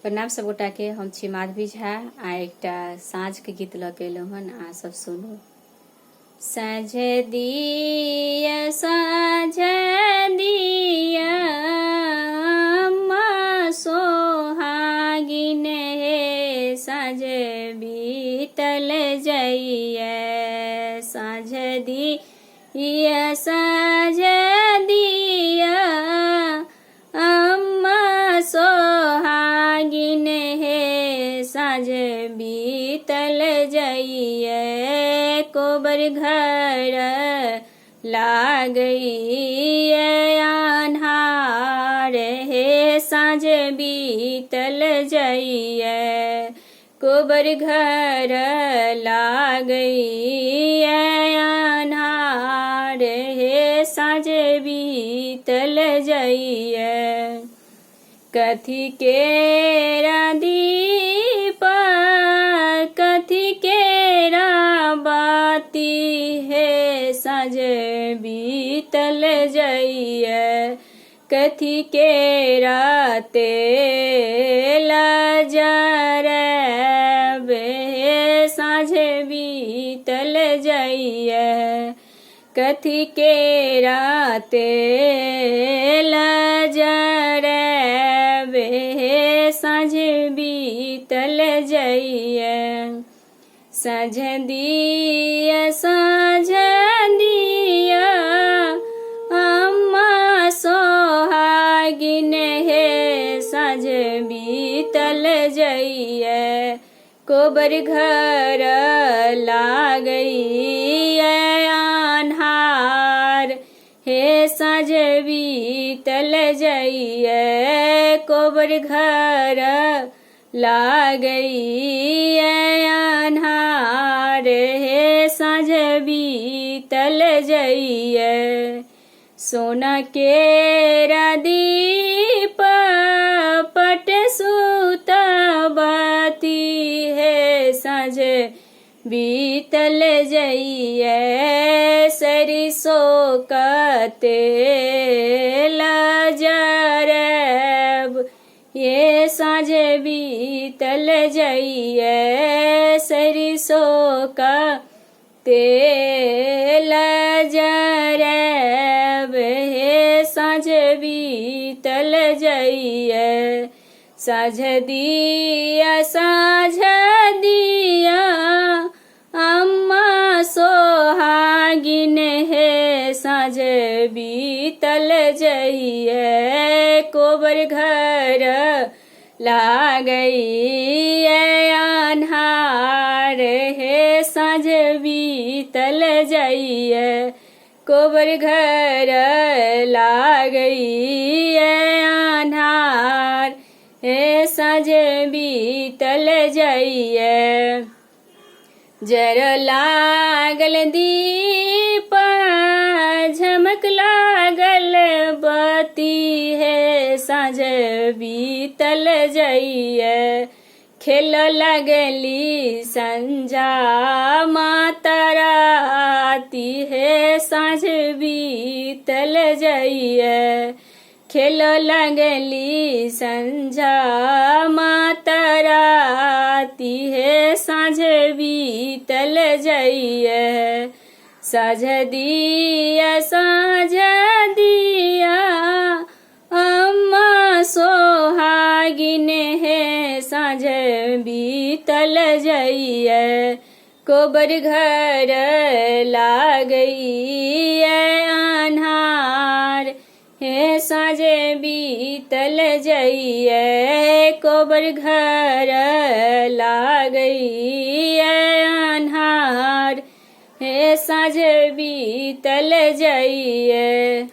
प्रणाम सब गोटा के। हम छी माधवी झा आ एकटा साँझ के गीत लऽ के एलहुँ हन। आ सब सुनू। साँझ दिया साँझ दिया अम्मा सोहागिन हे, साँझ बीतल जाइए। साँझ दिया साँझ दिया अम्मा सोहागिन हे, साँझ बीतल जाइए। कोबर घर लागइए अन्हार हे, साँझ बीतल जाइए। कोबर घर लागइए अन्हार हे, साँझ बीतल जाइए। कथी केरा दीप कथी केरा बाती है, साँझ बीतल जाइए। कथी केरा तेल जरब हे, साँझ बीतल जाइए। कथी केरा तेल जरब हे, साँझ बीतल जाइए। साँझ दिया साँझ दिया अम्मा सोहागिन हे, साँझ बीतल जाइए। कोबर घर लागइए अन्हार हे, साँझ बीतल जाइए। कोबर घर लागइए अन्हार हे, साँझ बीतल जाइए। सोना केरा दीप पट सुत बाती है, साँझ बीतल जाइए। सरिसों का तेल जरब ये, साँझ बीतल जाइए। सरिसों का तेल जरब हे, साँझ बीतल जाइए। साँझ दिया साँझ दिया अम्मा सोहागिन हे, साँझ बीतल जाइए। कोबर घर लागइए अन्हार हे, साँझ बीतल जाइए। कोबर घर लागइए अन्हार हे, साँझ बीतल जाइए। जर लागल दीप झमक लागल बत्ती है, साँझ बीतल जाइए। खेल लगली संझा माता राती है, साँझ बीतल जाइए। खेल लगली संझा माता राती है, साँझ बीतल जाइए। साँझ दिया साँझ दिया अम्मा सोहागिन है, साँझ बीतल जाइए। कोबर घर लागइए अन्हार हे, साँझ बीतल जाइए। कोबर घर लागइए अन्हार हे, साँझ बीतल जाइए।